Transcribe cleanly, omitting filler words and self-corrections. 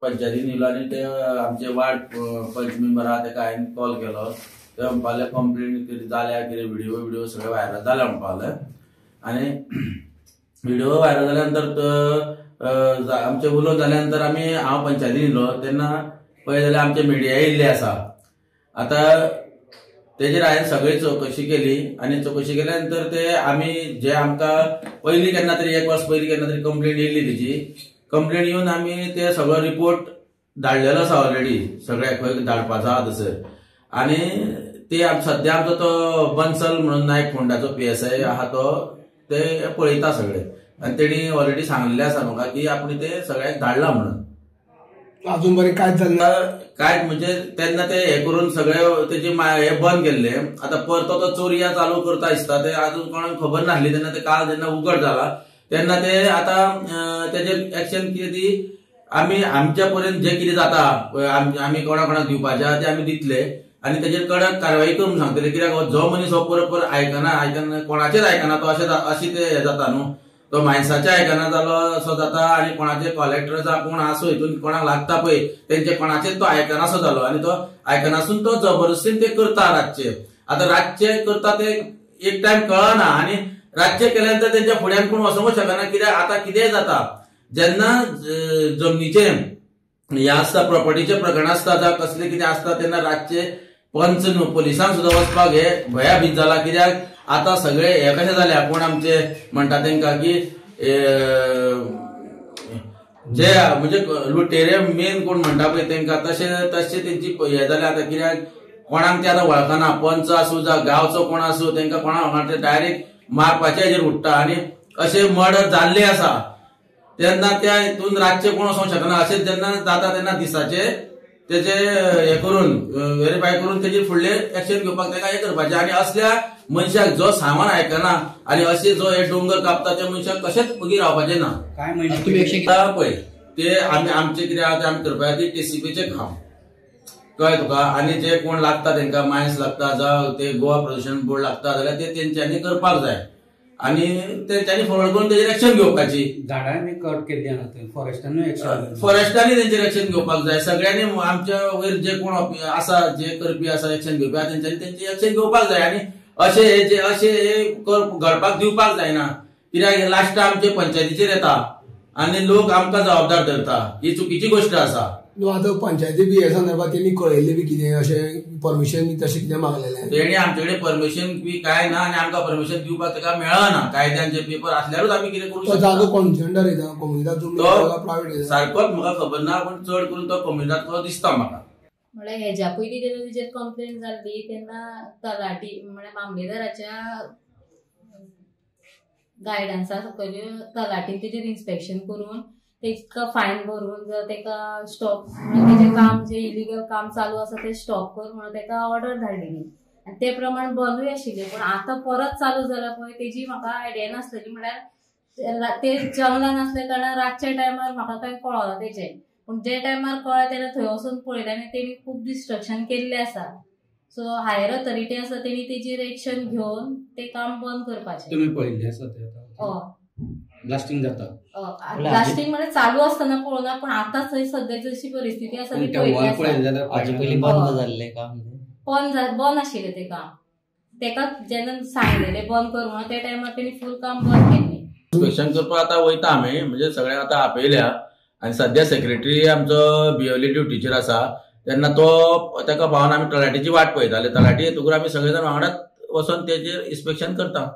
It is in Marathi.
पंचायतीन येयलो आनी ते आमचे वार्ड पंच मेंबर आहा तेका हांवें कॉल केलो. ते म्हणपाले कंप्लेंट कितें जाल्या कितें व्हिडिओ सगळे व्हायरल जाल्या म्हणपाले. आनी व्हिडिओ व्हायरल जाल्या नंतर आमचे उलोवप जाल्या नंतर हांव पंचायतीन येयलो तेन्ना पळय जाल्यार आमचे मिडिया येयल्ले आसा. आतां तेजेर हांवें सगळी चवकशी केली आनी चवकशी केल्या नंतर ते आमी जे आमकां पयलीं केन्ना तरी 1 वर्स पयलीं केन्ना तरी कंप्लेंट येयल्ली तेजी कंप्लेंट येवन आमी ते सगळो रिपोर्ट धाडलेलो आसा ऑलरेडी सगळ्याक खंय धाडपाचो आहा थंयसर. आनी ते सद्या आमचो तो बन्सल म्हणून नायक फोंडाचो PSI आहा तो ते पळयता सगळे आनी तेणी ऑलरेडी सांगलेलें आसा म्हाका की आपूण ते सगळ्याक धाडला म्हणून. अजून बरें कांयच जालें ना काय म्हणजे तेन्ना ते हे करून सगळे तेजे हे बंद केल्ले. आता परतो तो चोरया चालू करता दिसता. ते अजून कोणाक खबर नासली तेन्ना ते काल जेन्ना उघड जाला तेन्ना ते आता तेजेर एक्शन कितें ती आमी आमच्या पर्यंत जे कितें जाता आमी कोणाक दिवपाचे ते आमी दितले आनी तेजेर कडक कारवाई करून सांगतले. कित्याक जो मनीस हो परत आयकना कोणाचेच आयकना तो अशें ते हे जाता न्हू. तो माणसाचे आयकना जालो असो जाता आनी कोणाचे कलेक्टराचा कोण आसो हितून कोणाक लागता पळय तेंचे कोणाचेच तो आयकनासो जालो आनी तो आयकनासून तो जबरदस्तीन ते करता रातचे. आता रातचे करता ते एक टायम कळना आनी रातचे केल्यानंतर तेंच्या फुड्यान कोण वचूंक शकना. कित्याक आता कितेंय जाता जेन्ना जमनीचे हे आसता प्रॉपर्टीचे प्रकरण आसता जावं कसले कितें आसता तेन्ना रातचे पंच न्हू पुलिसांक सुद्दां वचपाक हे भयाभीत जाला. कित्याक आता सगळे हे कशें जाल्या कोण आमचे म्हणटा तेंका की जे म्हणजे लुटेरे मेन कोण म्हणटा पळय तेंका तशें तेंची हे जाल्या. आता कित्याक कोणाक ते आतां वळखना पंच आसूं जावं गांवचो कोण आसूं तेंका कोणाक ते डायरेक्ट मारपाचे हेजेर उठता आनी अशे मर्डर जाल्ले आसा. तेन्ना त्या हितून रातचे कोण वचोंक शकना. अशें जेन्ना जाता तेन्ना दिसाचे तेचे हे करून व्हेरीफाय करून तेजेर फुडले एक्शन घेवपाक तेका हे करपाचें. आनी असल्या मनशाक जो सामान आयकना आनी अशे जो हे डोंगर कापता त्या मनशाक कशेंच वगी रावपाचें ना. पळय ते आमचे कितें आहा ते आमी करपाक ती TCPचे काम कळ्ळें तुका. आनी जे कोण लागता तेंका मायन्स लागता जावं ते गोवा प्रदूषण बोर्ड लागता जाल्यार ते तेंच्यांनी करपाक जाय आनी तेंच्यांनी फॉरवर्ड करून तेजेर एक्शन घेवपाची. झाडांनी कट केल्ली आहा फॉरेस्टांनी तेंचेर एक्शन घेवपाक जाय. सगळ्यांनी आमच्या वयर जे कोण आसा जे करपी आसा एक्शन घेवपी तेंच्यांनी तेंची एक्शन घेवपाक जाय आनी अशे घडपाक दिवपाक जायना. कित्याक लास्ट आमचे पंचायतीचेर येता आनी लोक आमकां जबाबदार धरता. ही चुकीची गोष्ट आसा. आतां पंचायती बी हे संदर्भात तेणी कळयल्ले बी कितें अशें परमिशन तशें कितें मागलेलें तेणी आमचे कडेन परमिशन बी काय ना आनी आमकां परमिशन दिवपाक तेका मेळना. कायद्यान जे पेपर आसल्यारूच आमी कितें करूं शकता. जागो कॉन्सेंडर येता कम्युनिटाचो प्रायव्हेट सारकोच म्हाका खबर ना पूण चड करून तो कम्युनिटाचो दिसता म्हाका. म्हळ्यार हेज्या पयलीं जेन्ना तेजेर कंप्लेंट जाल्ली तेन्ना तलाटी म्हळ्यार मामलेदाराच्या गायडन्सा सकयल तलाटीन तेजेर इन्स्पेक्शन करून तेका फायन भरून जर तेका स्टॉप तेजें काम जे इलिगल काम चालू आसा ते स्टॉप कर म्हणून तेका ऑर्डर धाडलेली आनी ते प्रमाण बंदूय आशिल्ले. पूण आतां परत चालू जाला पळय तेजी म्हाका आयडिया नासलेली. म्हळ्यार ते जंगलान आसल्या कारणान रातच्या टायमार म्हाका कांय कळना तेजें. पूण जे टायमार कळ्ळें तेन्ना थंय वचून पळयलें आनी तेणी खूब डिस्ट्रक्शन केल्लें आसा. सो हायर ऑथॉरिटी आसा तेणी तेजेर एक्शन घेवन ते काम बंद करपाचें. तुमी पळयल्लें आसा ते ब्लास्टिंग जाता ब्लास्टिंग म्हणजे चालू असताना पळोवना पूण आतां थंय सद्या जशी परिस्थिती आसा ती पळयली बंद आशिल्लें ते काम. तेका जेन्ना सांगलेलें बंद कर म्हणून त्या टायमार तेणी फूल काम बंद केल्लें. इन्स्पेक्शन करपाक आतां वयता आमी म्हणजे सगळ्यांक आतां आपयल्या आनी सद्या सेक्रेटरी आमचो बियोली ड्युटीचेर आसा तेन्ना तो तेका पावन आमी तलाटीची वाट पळयताले. तलाटी येतकूर आमी सगळे जाण वांगडाच वचोन तेजेर इन्स्पेक्शन करता.